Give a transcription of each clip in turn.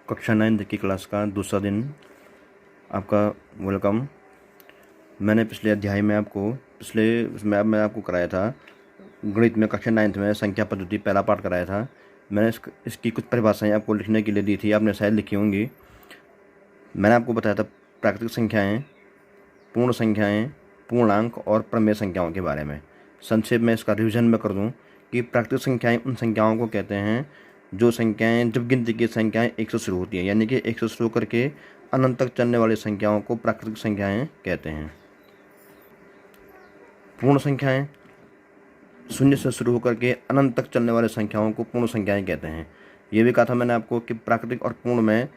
कक्षा 9 की क्लास का दूसरा दिन आपका वेलकम। मैंने पिछले अध्याय में उसमें मैं आपको कराया था गणित में कक्षा 9 में संख्या पद्धति पहला पाठ कराया था। मैंने इसकी कुछ परिभाषाएं आपको लिखने के लिए दी थी, आपने शायद लिखी होंगी। मैंने आपको बताया था प्राकृतिक संख्याएँ, पूर्ण संख्याएँ, पूर्णांक और प्रमेय संख्याओं के बारे में। संक्षेप में इसका रिविजन में कर दूं कि प्राकृतिक संख्याएँ उन संख्याओं को कहते हैं जो संख्याएं जब गिनती की संख्याएं 1 से शुरू होती हैं, यानी कि 1 से शुरू करके अनंत तक चलने वाली संख्याओं को प्राकृतिक संख्याएं कहते हैं। पूर्ण संख्याएं शून्य से शुरू होकर के अनंत तक चलने वाली संख्याओं को पूर्ण संख्याएं कहते हैं। ये भी कहा था मैंने आपको कि प्राकृतिक और पूर्ण में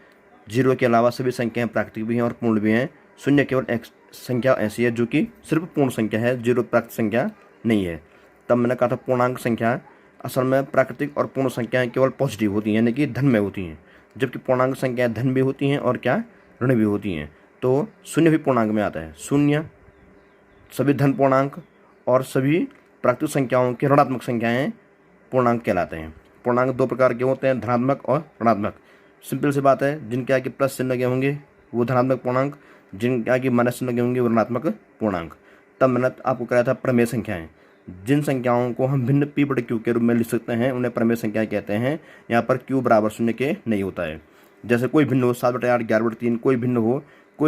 जीरो के अलावा सभी संख्याएं प्राकृतिक भी हैं और पूर्ण भी हैं। शून्य केवल एक संख्या ऐसी है जो कि सिर्फ पूर्ण संख्या है, जीरो प्राकृतिक संख्या नहीं है। तब मैंने कहा था पूर्णांक संख्या असल में प्राकृतिक और पूर्ण संख्याएं केवल पॉजिटिव होती हैं, यानी कि धन में होती हैं, जबकि पूर्णांक संख्याएं धन भी होती हैं और क्या ऋण भी होती हैं। तो शून्य भी पूर्णांक में आता है। शून्य सभी धन पूर्णांक और सभी प्राकृतिक संख्याओं के ऋणात्मक संख्याएं पूर्णांक कहलाते हैं। पूर्णांक दो प्रकार के होते हैं, धनात्मक और ऋणात्मक। सिंपल सी बात है, जिनके आगे प्लस चिन्ह लगे होंगे वो धनात्मक पूर्णांक, जिनके आगे माइनस चिन्ह लगे होंगे वो ऋणात्मक पूर्णांक। तब मैंने आपको कराया था प्रमेय संख्याएं। जिन संख्याओं को हम भिन्न p बटे q के रूप में लिख सकते हैं उन्हें प्रमेय संख्याएं कहते हैं। यहाँ पर q बराबर शून्य के नहीं होता है। जैसे कोई भिन्न हो 7/8, 11/3, कोई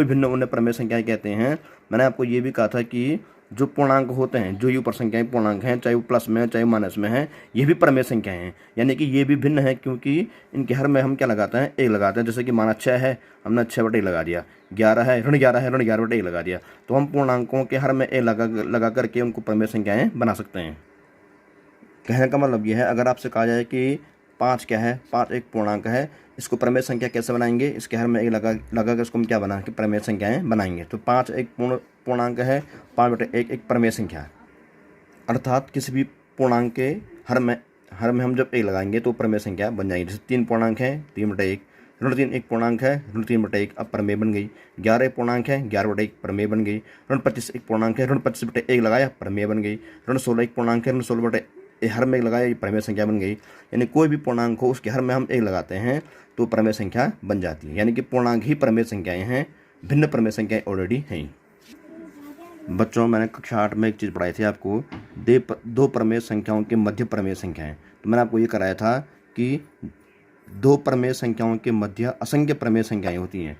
भिन्न उन्हें प्रमेय संख्याएं कहते हैं। मैंने आपको ये भी कहा था कि जो पूर्णांक होते हैं, जो ये ऊपर संख्याएं पूर्णांक हैं, चाहे वो प्लस में है चाहे माइनस में है, ये भी प्रमेय संख्याएं हैं, यानी कि ये भी भिन्न है, क्योंकि इनके हर में हम क्या लगाते हैं, एक लगाते हैं। जैसे कि माना 6 है, हमने 6/1 लगा दिया। 11 है, ऋण 11 है, ऋण 11/1 लगा दिया। तो हम पूर्णांकों के हर में एक लगा करके उनको प्रमेय संख्याएं बना सकते हैं। कहने का मतलब यह है, अगर आपसे कहा जाए कि 5 क्या है, 5 एक पूर्णांक है, इसको प्रमेय संख्या कैसे बनाएंगे, इसके हर में एक लगा कर इसको हम क्या बना के प्रमेय संख्याएं बनाएंगे। तो 5 एक पूर्णांक है, 5/1 एक प्रमेय संख्या है। अर्थात किसी भी पूर्णांक के हर में हम जब एक लगाएंगे तो प्रमेय संख्या बन जाएगी। जैसे 3 पूर्णांक है, 3/1, ऋण 3 एक पूर्णांक है, ऋण 3/1 अब प्रमेय बन गई। 11 एक पूर्णांक है, 11/1 प्रमेय बन गई। ऋण 25 एक पूर्णांक है, ऋण 25/1 लगाया, प्रमेय बन गई। ऋण 16 एक पूर्णांक है, ऋण 16/1 हर में एक लगाया, ये प्रमेय संख्या बन गई। यानी कोई भी पूर्णांक हो उसके हर में हम एक लगाते हैं तो प्रमेय संख्या बन जाती है। यानी कि पूर्णांक ही प्रमेय संख्याएं हैं, भिन्न प्रमेय संख्याएं ऑलरेडी हैं। बच्चों, मैंने कक्षा 8 में एक चीज़ पढ़ाई थी आपको, दो प्रमेय संख्याओं के मध्य प्रमेय संख्याएं। तो मैंने आपको ये कराया था कि दो प्रमेय संख्याओं के मध्य असंख्य प्रमेय संख्याएं होती हैं।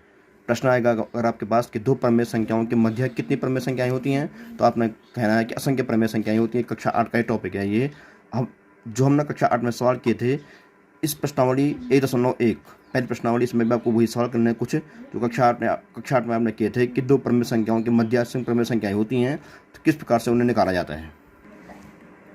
प्रश्न आएगा अगर आपके पास कि दो प्रमेय संख्याओं के मध्य कितनी प्रमेय संख्याएं होती हैं, तो आपने कहना है कि असंख्य प्रमेय संख्याएं होती हैं। कक्षा 8 का ही टॉपिक है ये। अब जो हमने कक्षा 8 में सवाल किए थे, इस प्रश्नावली 1.1 पहली प्रश्नावली, इसमें भी आपको वही सवाल करने हैं कुछ जो कक्षा 8 में आपने किए थे कि दो प्रमेय संख्याओं के मध्य असंख्य प्रमेय संख्याएं होती हैं, तो किस प्रकार से उन्हें निकाला जाता है।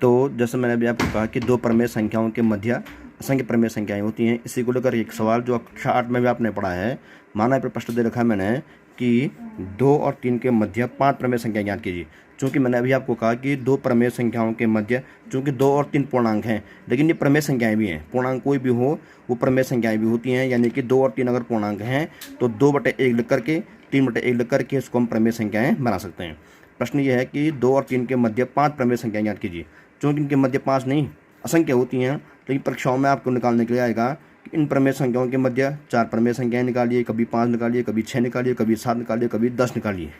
तो जैसे मैंने अभी आपको कहा कि दो प्रमेय संख्याओं के मध्य असंख्य प्रमेय संख्याएं होती हैं, इसी को लेकर एक सवाल जो कक्षा 8 में भी आपने पढ़ा है, माना पर प्रश्न दे रखा है मैंने कि 2 और 3 के मध्य 5 प्रमेय संख्या ज्ञात कीजिए। चूँकि मैंने अभी आपको कहा कि दो प्रमेय संख्याओं के मध्य, चूँकि 2 और 3 पूर्णांक हैं, लेकिन ये प्रमेय संख्याएं भी हैं। पूर्णांक कोई भी हो वो प्रमेय संख्याएं भी होती हैं, यानी कि 2 और 3 अगर पूर्णांक हैं तो 2/1 लिख करके 3/1 लिख करके इसको हम प्रमेय संख्याएं बना सकते हैं। प्रश्न ये है कि 2 और 3 के मध्य 5 प्रमेय संख्याएं ज्ञात कीजिए। चूँकि इनके मध्य 5 नहीं असंख्य होती हैं, तो इन परीक्षाओं में आपको निकालने के लिए आएगा कि इन प्रमेय संख्याओं के मध्य 4 प्रमेय संख्याएं निकालिए, कभी 5 निकालिए, कभी 6 निकालिए, कभी 7 निकालिए, कभी 10 निकालिए।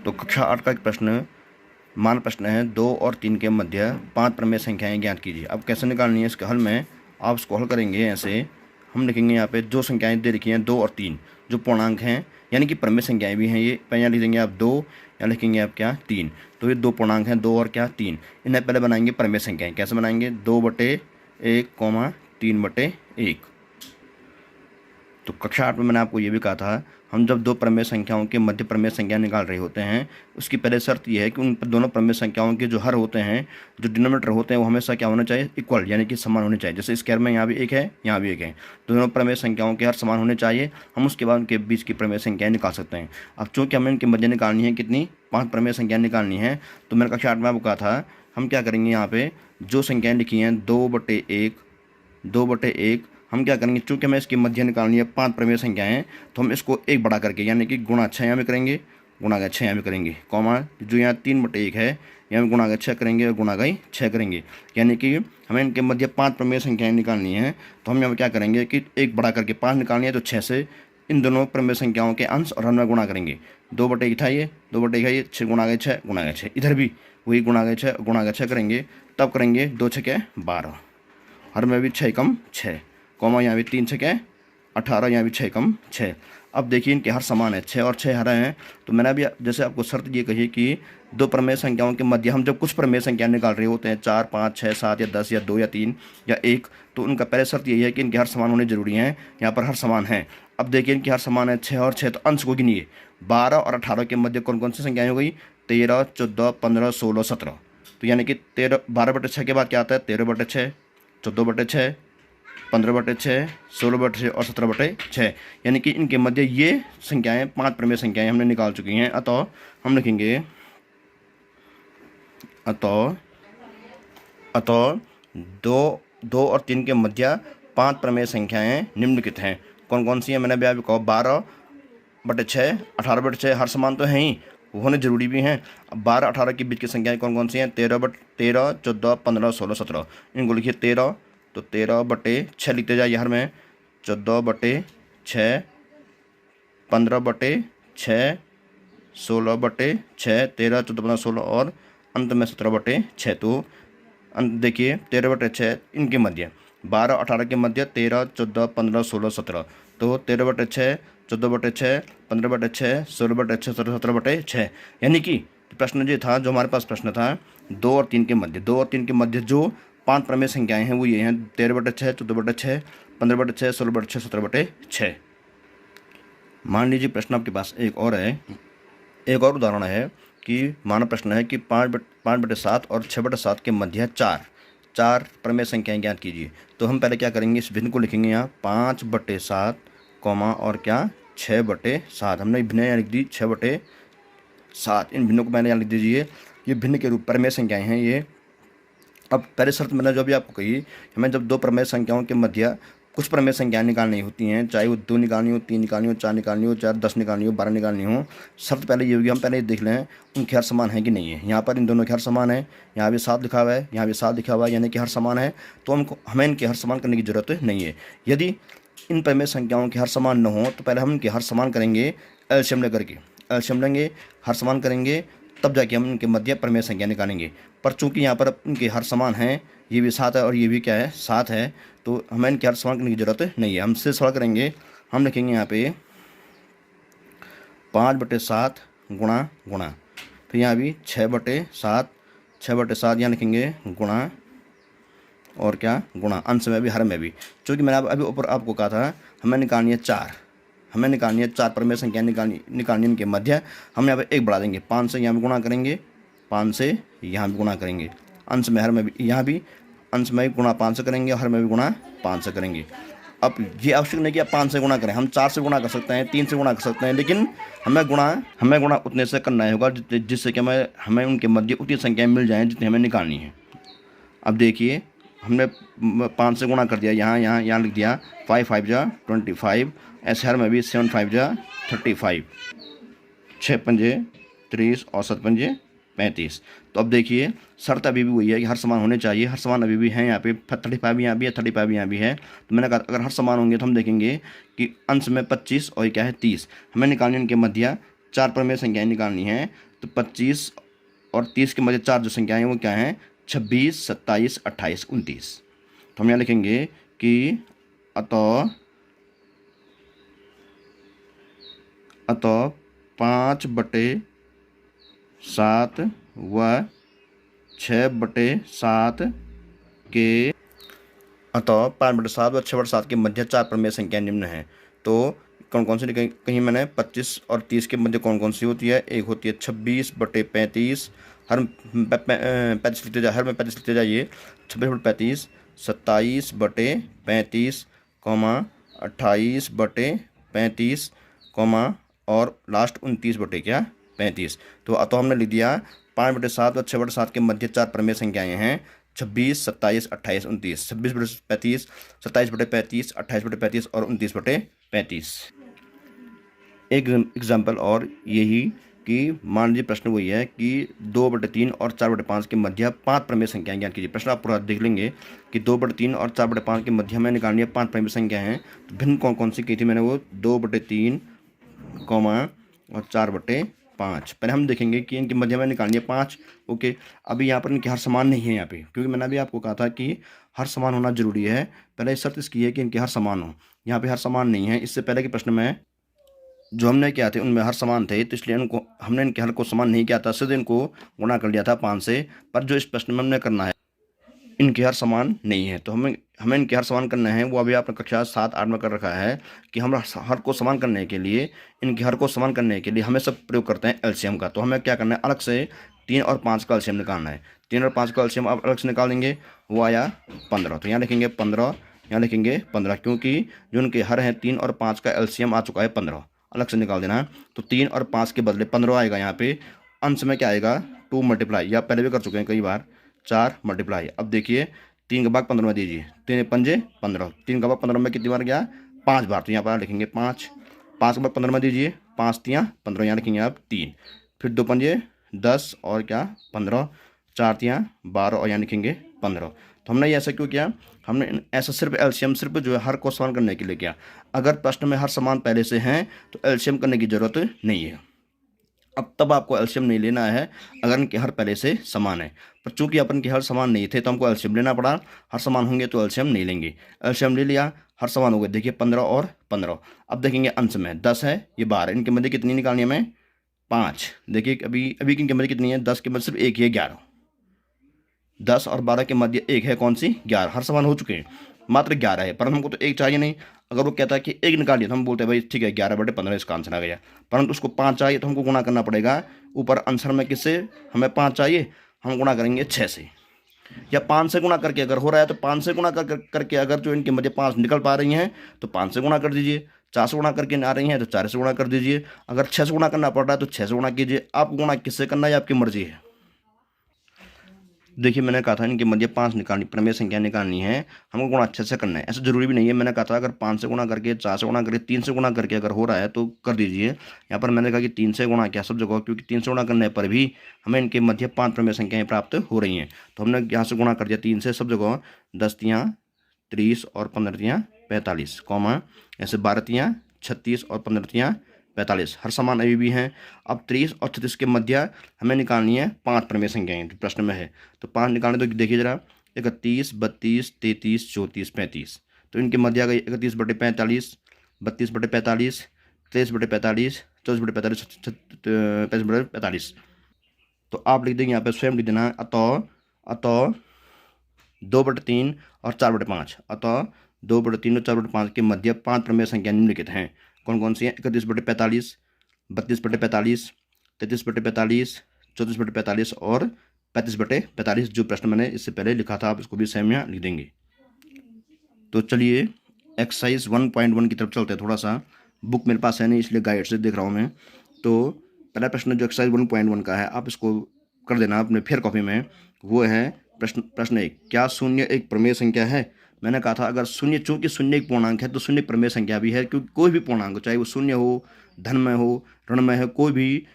तो कक्षा 8 का एक प्रश्न है 2 और 3 के मध्य 5 प्रमेय संख्याएं ज्ञात कीजिए। अब कैसे निकालनी है इसके हल में, आप इसको हल करेंगे ऐसे। हम लिखेंगे यहाँ पे जो संख्याएं दे रखी हैं 2 और 3 जो पूर्णांक हैं, यानी कि प्रमेय संख्याएं भी हैं ये। यहाँ लिखेंगे आप 2, या लिखेंगे आप क्या 3। तो ये दो पूर्णांक हैं 2 और क्या 3। इन्हें पहले बनाएंगे प्रमेय संख्याएं। कैसे बनाएंगे, 2/1, 3/1। तो कक्षा 8 में मैंने आपको ये भी कहा था, हम जब दो प्रमेय संख्याओं के मध्य प्रमेय संख्या निकाल रहे होते हैं, उसकी पहले शर्त यह है कि उन दोनों प्रमेय संख्याओं के जो हर होते हैं, जो डिनोमिनेटर होते हैं, वो हमेशा क्या होना चाहिए, इक्वल, यानी कि समान होने चाहिए। जैसे स्क्वायर में यहाँ भी एक है, यहाँ भी एक है, दोनों प्रमेय संख्याओं के हर समान होने चाहिए। हम उसके बाद उनके बीच की प्रमेय संख्याएँ निकाल सकते हैं। अब चूँकि हमें इनके मध्य निकालनी है कितनी, 5 प्रमेय संख्या निकालनी है, तो मैंने कक्षा 8 में आपको कहा था हम क्या करेंगे, यहाँ पे जो संख्याएँ लिखी हैं 2/1 हम क्या करेंगे, चूँकि हमें इसकी मध्य निकालनी है 5 प्रमेय संख्याएं, तो हम इसको 1 बढ़ा करके, यानी कि गुणा 6 यहाँ में करेंगे, गुणा 6 यहाँ में करेंगे, कॉमा जो यहाँ 3/1 है, यहाँ गुणा गए 6 करेंगे और गुणा गई 6 करेंगे, यानी कि हमें इनके मध्य 5 प्रमेय संख्याएं निकालनी है। तो हम यहाँ पर क्या करेंगे कि एक बढ़ा करके 5 निकालनी है, तो 6 से इन दोनों प्रमेय संख्याओं के अंश और हर में गुणा करेंगे। 2/1 था ये, 2/1 है ये, 6 गुणा गए 6 गुणा गए 6, इधर भी वही गुणा गए 6 गुणा गए 6 करेंगे। तब करेंगे 2 6 12, हर में भी 6 कम 6, कॉमा यहाँ भी 3 6 18, यहाँ भी 6 कम 6। अब देखिए इनके हर समान है, 6 और 6 हर हैं। तो मैंने अभी जैसे आपको शर्त ये कही कि दो प्रमेय संख्याओं के मध्य हम जब कुछ प्रमेय संख्या निकाल रहे होते हैं 4 5 6 7 या 10 या 2 या 3 या 1, तो उनका पहले शर्त यही है कि इनके हर समान होने जरूरी हैं। यहाँ पर हर समान हैं। अब देखिए इनके हर समान है 6 और 6, तो अंश को गिनिए। 12 और 18 के मध्य कौन कौन सी संख्याएं हो गई? 13 14 15 16 17। तो यानी कि 12/6 के बाद क्या आता है? 13/6, 14/6, 15/6, 16/6 और 17/6, यानी कि इनके मध्य ये संख्याएं 5 प्रमेय संख्याएं हमने निकाल चुकी हैं। अतः हम लिखेंगे अतः 2 और 3 के मध्य 5 प्रमेय संख्याएं निम्नलिखित हैं। कौन कौन सी हैं? मैंने अभी आपको कहा 12/6, 18/6 हर समान तो हैं ही, होने जरूरी भी हैं। अब 12 18 के बीच की संख्याएं कौन कौन सी हैं? 13 14 15 16 17। इनको लिखिए 13, तो 13/6 लिखते जाइए हर में, 14/6, 15/6, 16/6, 13 14 15 16 और अंत में 17/6। तो अंत देखिए 13/6 इनके मध्य, 12 18 के मध्य 13 14 15 16 17। तो 13/6, 14/6, 15/6, 16/6, 17/6, यानी कि प्रश्न जो था, जो हमारे पास प्रश्न था 2 और 3 के मध्य, 2 और 3 के मध्य जो 5 प्रमेय संख्याएं हैं वो ये हैं 13/6, 14/6, 15/6, 16/6, 17/6। मान लीजिए प्रश्न आपके पास एक और है, एक और उदाहरण है कि माना प्रश्न है कि 5/7 और 6/7 के मध्य 4 प्रमेय संख्याएं ज्ञात कीजिए। तो हम पहले क्या करेंगे, इस भिन्न को लिखेंगे यहाँ 5/7, कॉमा और क्या 6/7। हमने भिन्न यहाँ लिख दी 6/7। इन भिन्नों को मैंने यहाँ लिख दीजिए, ये भिन्न के रूप प्रमेय संख्याएं हैं ये। अब पहले शर्त मैंने जो भी आपको कही, हमें जब दो प्रमेय संख्याओं के मध्य कुछ प्रमेय संख्याएं निकालनी होती हैं, चाहे वो 2 निकालनी हो, 3 निकालनी हो, 4 निकालनी हो, चाहे 10 निकालनी हो, 12 निकालनी हो, शर्त पहले ये होगी हम पहले देख लें उनके हर समान है कि नहीं है। यहाँ पर इन दोनों के हर समान है, यहाँ भी 7 लिखा हुआ है, यहाँ भी 7 लिखा हुआ है, यानी कि हर समान है। तो हमें इनके हर समान करने की जरूरत नहीं है। यदि इन प्रमेय संख्याओं के हर समान न हो तो पहले हम इनके हर समान करेंगे, एलसीएम लेकर के एलसीएम लेंगे, हर समान करेंगे, तब जाके हम इनके मध्य प्रमेय संख्या निकालेंगे। पर चूंकि यहाँ पर इनके हर समान हैं, ये भी 7 है और ये भी क्या है 7 है, तो हमें इनके हर समान करने की जरूरत नहीं है। हम से सवाल करेंगे, हम लिखेंगे यहाँ पे 5/7 गुणा, फिर यहाँ भी 6/7 यहाँ लिखेंगे गुणा और क्या गुणा, अंश में भी हर में भी। चूँकि मैंने अभी ऊपर आपको कहा था हमें निकालनी है 4, हमें निकालनी है 4 प्रमेय संख्या निकालनी इनके मध्य। हम यहाँ पे 1 बढ़ा देंगे, 5 से यहाँ भी गुणा करेंगे, 5 से यहाँ भी गुणा करेंगे, अंश में हर में भी, यहाँ भी अंश में गुणा 5 से करेंगे, हर में भी गुणा 5 से करेंगे। अब ये आवश्यक नहीं कि आप 5 से गुणा करें, हम 4 से गुणा कर सकते हैं, 3 से गुणा कर सकते हैं, लेकिन हमें गुणा उतने से करना होगा जिससे कि हमें उनके मध्य उतनी संख्याएँ मिल जाएँ जितनी हमें निकालनी है। अब देखिए हमने 5 से गुणा कर दिया, यहाँ लिख दिया 5 5 जा 25, ऐसे हर में भी 7 5 जा 35, 6 पंजे 30 और 7 पंजे 35। तो अब देखिए शर्त अभी भी वही है कि हर समान होने चाहिए, हर समान अभी भी हैं। यहाँ पे 35 यहाँ भी है, 35 यहाँ भी है। तो मैंने कहा अगर हर समान होंगे तो हम देखेंगे कि अंश में 25 और क्या है 30, हमें निकालनी इनके मध्य 4 प्रमेय संख्याएँ निकालनी हैं। तो 25 और 30 के मध्य 4 जो संख्याएँ हैं वो क्या हैं 26 27 28 29। तो हम यहाँ लिखेंगे कि अतः 5/7 व 6/7 के 5/7 व 6/7 के मध्य 4 प्रमेय संख्या निम्न हैं। तो कौन कौन सी कहीं मैंने 25 और 30 के मध्य कौन कौन सी होती है? एक होती है 26/35, हर 35 लिखते जाइए, हर में 35 लिखते जाइए, 26/35, 27/35, 28/35, और लास्ट 29/35। तो हमने लिख दिया 5/7 और 6/7 के मध्य 4 प्रमेय संख्याएँ हैं 26 27 28 29, 26/35, 27/35, 28/35 और 29/35। एक एग्जाम्पल और यही कि मान लीजिए प्रश्न वही है कि 2/3 और 4/5 के मध्य 5 प्रमेय संख्याएं ज्ञात कीजिए। प्रश्न आप पूरा देख लेंगे कि 2/3 और 4/5 के मध्य में निकालनी है 5 प्रमेय संख्याएं हैं। तो भिन्न कौन कौन सी की थी मैंने, वो 2/3 और 4/5। पहले हम देखेंगे कि इनके मध्य में निकालनी है 5। ओके, अभी यहाँ पर इनके हर समान नहीं है यहाँ पे, क्योंकि मैंने अभी आपको कहा था कि हर समान होना जरूरी है। पहले शर्त इसकी है कि इनके हर समान हो। यहाँ पे हर समान नहीं है। इससे पहले के प्रश्न में जो हमने किया थे उनमें हर समान थे, तो इसलिए हमने इनके हर को समान नहीं किया था, सीधे इनको गुणा कर लिया था 5 से। पर जो इस प्रश्न में हमने करना है, इनके हर समान नहीं है, तो हमें इनके हर समान करना है। वो अभी आपने कक्षा 7-8 में कर रखा है कि हम हर को समान करने के लिए, इनके हर को समान करने के लिए हमें सब प्रयोग करते हैं एलसीएम का। तो हमें क्या करना है, अलग से 3 और 5 का एलसीएम निकालना है। 3 और 5 का एलसीएम आप अलग से निकालेंगे, वो आया 15। तो यहाँ लिखेंगे 15, यहाँ लिखेंगे 15, क्योंकि जो उनके हर हैं 3 और 5 का एलसीएम आ चुका है 15, अलग से निकाल देना है। तो 3 और 5 के बदले 15 आएगा यहाँ पे। अंश में क्या आएगा, 2 मल्टीप्लाई, या पहले भी कर चुके हैं कई बार, 4 मल्टीप्लाई। अब देखिए 3 का भाग 15 में दीजिए, 3 पंजे 15, 3 का भाग 15 में कितनी बार गया, 5 बार। तो यहाँ पर लिखेंगे 5, 5 का भाग 15 में दीजिए, 5 तियाँ 15, यहाँ लिखेंगे आप 3, फिर 2 पंजे 10 और क्या 15, 4 तियाँ 12 और यहाँ लिखेंगे 15। तो हमने ये ऐसा क्यों किया, हमने ऐसा सिर्फ एलसीएम सिर्फ जो है हर को समान करने के लिए किया। अगर प्रश्न में हर समान पहले से हैं तो एलसीएम करने की जरूरत नहीं है। अब तब आपको एलसीएम नहीं लेना है अगर इनके हर पहले से समान है। पर चूंकि अपन के हर समान नहीं थे तो हमको एलसीएम लेना पड़ा। हर समान होंगे तो एलसीएम नहीं लेंगे। एलसीएम ले लिया, हर समान हो गए। देखिए 15 और 15। अब देखेंगे अंश में 10 है, ये 12, इनके मध्य कितनी निकालनी है हमें, 5। देखिए अभी अभी इनके मध्य कितनी है, 10 के मध्य सिर्फ एक ही है, 11। 10 और 12 के मध्य एक है, कौन सी, 11। हर समान हो चुके हैं, मात्र 11 है, परंतु हमको तो एक चाहिए नहीं। अगर वो कहता है कि एक निकाल लिया तो हम बोलते हैं भाई ठीक है 11/15 इसका आंसर आ गया। परंतु उसको 5 चाहिए तो हमको गुणा करना पड़ेगा। ऊपर आंसर में किससे हमें 5 चाहिए, हम गुणा करेंगे 6 से, या 5 से गुणा करके अगर हो रहा है तो 5 से गुणा करके अगर जो इनके मध्य 5 निकल पा रही हैं तो 5 से गुणा कर दीजिए। 4 से गुणा करके आ रही हैं तो 4 से गुणा कर दीजिए। अगर 6 से गुणा करना पड़ रहा है तो 6 से गुणा कीजिए। आपको गुणा किससे करना है आपकी मर्जी है। देखिए मैंने कहा था इनके मध्य 5 निकालनी, प्रमेय संख्या निकालनी है, हमको गुणा अच्छे से करना है। ऐसा जरूरी भी नहीं है, मैंने कहा था अगर 5 से गुणा करके, 4 से गुणा करके, 3 से गुणा करके अगर हो रहा है तो कर दीजिए। यहाँ पर मैंने कहा कि 3 से गुणा किया सब जगह, क्योंकि 3 से गुणा करने पर भी हमें इनके मध्य 5 प्रमेय संख्याएं प्राप्त हो रही हैं। तो हमने यहाँ से गुणा कर दिया 3 से सब जगह। 10 तियाँ 30 और 15 तियाँ 45, कॉमा ऐसे 12 तियाँ 36 और 15 तियाँ 45, हर समान अभी भी हैं। अब 30 और 36 के मध्य हमें निकालनी है 5 प्रमेय संख्याएं, जो प्रश्न में है। तो 5 निकालने तो देखिए जरा, 31, 32, 33, 34, 35। तो इनके मध्य आ गई 31/45, 32/45, 23/45, 24/45, 35/45। तो आप लिख देंगे यहाँ पे, स्वयं लिख देना, अतः 2/3 और 4/5, अतः 2/3 और 4/5 के मध्य 5 प्रमेय संख्या निम्नलिखित हैं। कौन कौन सी हैं, 31/45, 32/45, 33/45, 34/45 और 35/45, जो प्रश्न मैंने इससे पहले लिखा था, आप इसको भी सेम यहाँ लिख देंगे। तो चलिए एक्सरसाइज 1.1 की तरफ चलते हैं। थोड़ा सा बुक मेरे पास है नहीं, इसलिए गाइड से देख रहा हूँ मैं। तो पहला प्रश्न जो एक्सरसाइज 1.1 का है, आप इसको कर देना अपने फेयर कॉपी में। वो है प्रश्न 1, क्या शून्य एक प्रमेय संख्या है। मैंने कहा था अगर शून्य, चूंकि शून्य एक पूर्णांक है तो शून्य प्रमेय संख्या भी है, क्योंकि कोई भी पूर्णांक चाहे वो शून्य हो, धन में हो, ऋण में हो, कोई भी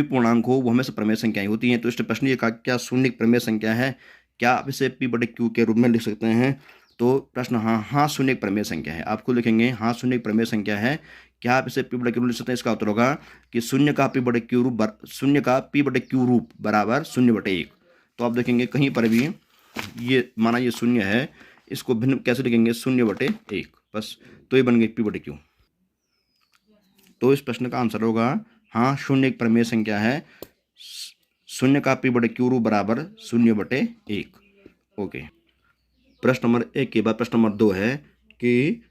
पूर्णांक हो वो हमेशा प्रमेय संख्याएं होती हैं। तो इस प्रश्न ये कहा क्या शून्य एक प्रमेय संख्या है, क्या आप इसे P/Q के रूप में लिख सकते हैं। तो प्रश्न हाँ शून्य एक प्रमेय संख्या है। आपको लिखेंगे हाँ शून्य एक प्रमेय संख्या है, क्या आप इसे P/Q लिख सकते हैं। इसका उत्तर होगा कि शून्य का P/Q रूप बराबर 0/1। तो आप देखेंगे कहीं पर भी ये माना ये शून्य है, इसको भिन्न कैसे लिखेंगे, 0/1 बस, तो ये बन गई P/Q। तो इस प्रश्न का आंसर होगा हाँ शून्य एक प्रमेय संख्या है, शून्य का P/Q रूप बराबर 0/1। ओके, प्रश्न नंबर 1 के बाद प्रश्न नंबर 2 है कि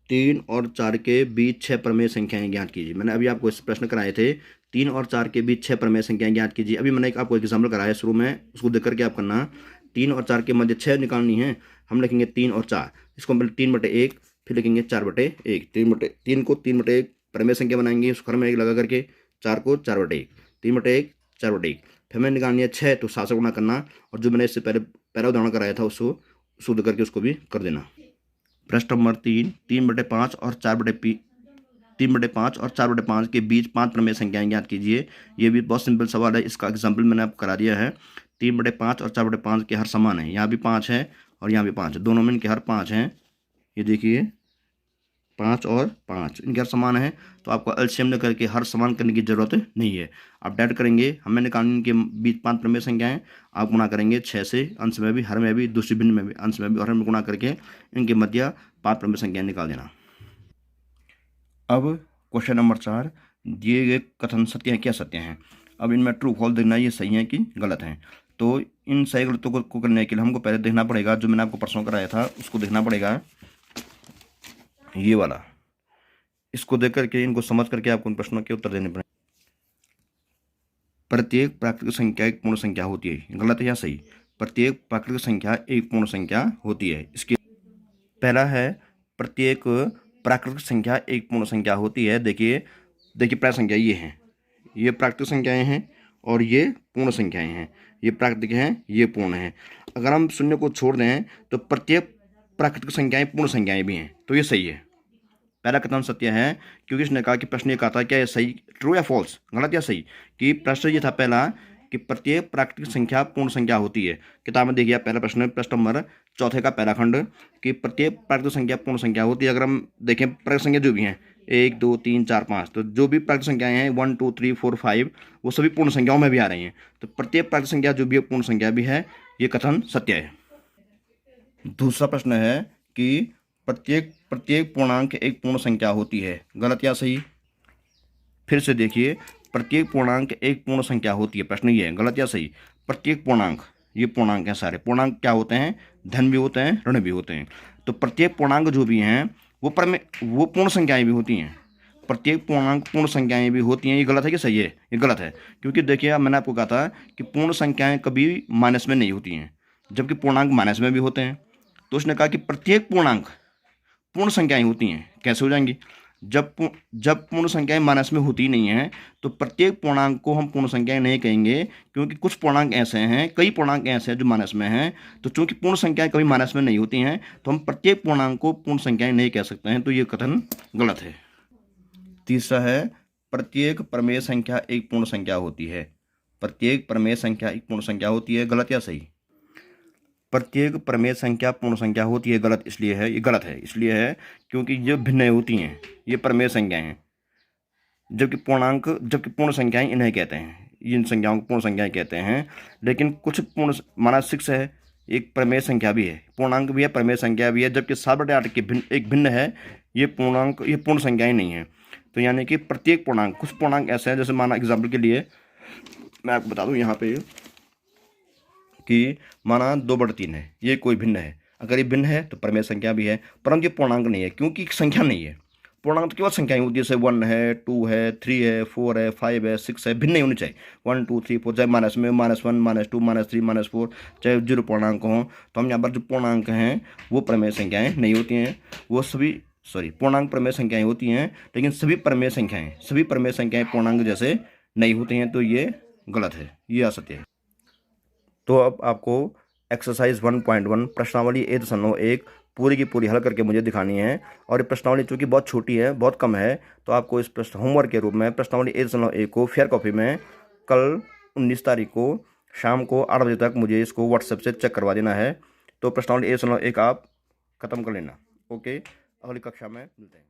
3 और 4 के बीच 6 प्रमेय संख्याएं ज्ञात कीजिए। मैंने अभी आपको इस प्रश्न कराए थे, 3 और 4 के बीच 6 प्रमेय संख्याएं ज्ञात कीजिए। अभी मैंने आपको एक एग्जाम्पल कराया शुरू में, उसको देख करके आप करना। 3 और 4 के मध्य 6 निकालनी है, हम लिखेंगे 3 और 4, इसको हम 3/1, फिर लिखेंगे 4/1। 3 को 3/1 प्रमेय संख्या बनाएंगे, उसको घर में 1 लगा करके, 4 को 4/1, 3/1 4/1। फिर हमें निकालनी है 6, तो 7 से गुणा करना, और जो मैंने इससे पहले उदाहरण कराया था उसको शुद्ध करके उसको भी कर देना। प्रश्न नंबर 3, 3/5 और 4/3 3/5 और 4/5 के बीच 5 प्रमेय संख्याएं ज्ञात कीजिए। ये भी बहुत सिंपल सवाल है, इसका एग्जाम्पल मैंने आपको करा दिया है। 3/5 और 4/5 के हर समान है, यहाँ भी 5 है और यहाँ भी 5 है, दोनों में इनके हर 5 हैं। ये देखिए 5 और 5 इनके हर समान है, तो आपको एलसीएम न करके हर समान करने की जरूरत नहीं है। आप डायरेक्ट करेंगे, हमें निकालने के बीच 5 प्रमेय संख्याएं, आप गुणा करेंगे 6 से, अंश में भी, हर में भी, दूसरी भिन्न में भी, अंश में भी और हर में गुणा करके इनके मध्य 5 प्रमेय संख्याएं निकाल देना। अब क्वेश्चन नंबर 4, दिए गए कथन सत्य हैं क्या सत्य हैं। अब इनमें ट्रू फॉल्स देखना, ये सही है कि गलत हैं। तो इन सही गलतों को करने के लिए हमको पहले देखना पड़ेगा, जो मैंने आपको प्रश्न कराया था उसको देखना पड़ेगा, ये वाला। इसको देख करके, इनको समझ करके आपको उन प्रश्नों के उत्तर देने पड़ेंगे। प्रत्येक प्राकृतिक संख्या एक पूर्ण संख्या होती है, गलत है या सही। प्रत्येक प्राकृतिक संख्या एक पूर्ण संख्या होती है। इसके पहला है, प्रत्येक प्राकृतिक संख्या एक पूर्ण संख्या होती है। देखिए प्राकृतिक संख्या ये हैं, ये प्राकृतिक संख्याएं हैं और ये पूर्ण संख्याएं हैं। ये प्राकृतिक हैं, ये पूर्ण हैं। अगर हम शून्य को छोड़ दें तो प्रत्येक प्राकृतिक संख्याएं पूर्ण संख्याएं भी हैं, तो ये सही है। पहला कथन सत्य है, क्योंकि इसने कहा कि प्रश्न ये कहा था क्या ये सही, ट्रू या फॉल्स, गलत या सही। कि प्रश्न ये था पहला कि प्रत्येक प्राकृतिक संख्या पूर्ण संख्या होती है। किताब में देखिए पहला प्रश्न नंबर 4 का पहला खंड, कि प्रत्येक प्राकृतिक संख्या पूर्ण संख्या होती है। अगर हम देखें प्राकृतिक संख्या जो भी हैं 1 2 3 4 5, तो जो भी प्राकृतिक संख्याएं हैं 1 2 3 4 5 वो सभी पूर्ण संख्याओं में भी आ रही हैं। तो प्रत्येक प्राकृतिक संख्या जो भी है पूर्ण संख्या भी है, ये कथन सत्य है। दूसरा प्रश्न है कि प्रत्येक पूर्णांक एक पूर्ण संख्या होती है, गलत या सही। फिर से देखिए, प्रत्येक पूर्णांक एक पूर्ण संख्या होती है, प्रश्न ये है, गलत या सही। प्रत्येक पूर्णांक, ये पूर्णांक हैं सारे। पूर्णांक क्या होते हैं, धन भी होते हैं, ऋण भी होते हैं। तो प्रत्येक पूर्णांक जो भी हैं वो पूर्ण संख्याएं भी होती हैं। प्रत्येक पूर्णांक पूर्ण संख्याएं भी होती हैं, ये गलत है कि सही है। ये गलत है, क्योंकि देखिए मैंने आपको कहा था कि पूर्ण संख्याएं कभी माइनस में नहीं होती हैं, जबकि पूर्णांक माइनस में भी होते हैं। तो उसने कहा कि प्रत्येक पूर्णांक पूर्ण संख्याएं होती हैं। कैसे हो जाएंगी, जब पूर्ण संख्याएं माइनस में होती नहीं हैं, तो प्रत्येक पूर्णांक को हम पूर्ण संख्याएं नहीं कहेंगे, क्योंकि कुछ पूर्णांक ऐसे हैं, कई पूर्णांक ऐसे हैं जो माइनस में हैं। तो चूंकि पूर्ण संख्याएं कभी माइनस में नहीं होती हैं, तो हम प्रत्येक पूर्णांक को पूर्ण संख्याएं नहीं कह सकते हैं। तो ये कथन गलत है। तीसरा है, प्रत्येक प्रमेय संख्या एक पूर्ण संख्या होती है। प्रत्येक प्रमेय संख्या एक पूर्ण संख्या होती है, गलत या सही। प्रत्येक प्रमेय संख्या पूर्ण संख्या होती है, गलत इसलिए है, ये गलत है इसलिए है क्योंकि ये भिन्न होती हैं, ये प्रमेय संख्याएं हैं। जबकि पूर्ण संख्याएं इन्हें कहते हैं, इन संख्याओं को पूर्ण संख्याएं कहते हैं। लेकिन कुछ पूर्ण, माना 6 है, एक प्रमेय संख्या भी है, पूर्णांक भी है, प्रमेय संख्या भी है। जबकि 7/8 के एक भिन्न है, ये पूर्ण संख्याएं नहीं है। तो यानी कि प्रत्येक पूर्णांक, कुछ पूर्णांक ऐसे हैं, जैसे माना एग्जाम्पल के लिए मैं आपको बता दूं यहाँ पे कि माना 2/3 है, ये कोई भिन्न है। अगर ये भिन्न है तो प्रमेय संख्या भी है, परंतु ये पूर्णांक नहीं है, क्योंकि संख्या नहीं है। पूर्णांक तो केवल संख्याएं होती है, जैसे 1 है, 2 है, 3 है, 4 है, 5 है, 6 है, भिन्न नहीं होनी चाहिए। 1 2 3 4, चाहे माइनस में -1 -2 -3 -4, चाहे 0 पूर्णांक हों। तो हम यहाँ पर जो पूर्णांक हैं वो प्रमेय संख्याएँ नहीं होती हैं, वो सभी पूर्णांक प्रमेय संख्याएँ होती हैं, लेकिन सभी प्रमेय संख्याएँ पूर्णांक जैसे नहीं होती हैं। तो ये गलत है, ये असत्य है। तो अब आपको एक्सरसाइज 1.1 प्रश्नावली 1.1 पूरी की पूरी हल करके मुझे दिखानी है। और ये प्रश्नावली चूँकि बहुत छोटी है, बहुत कम है, तो आपको इस प्रश्न होमवर्क के रूप में प्रश्नावली 1.1 को फेयर कॉपी में कल 19 तारीख को शाम को 8 बजे तक मुझे इसको व्हाट्सएप से चेक करवा देना है। तो प्रश्नावली 1.1 आप ख़त्म कर लेना। ओके, अगली कक्षा में मिलते हैं।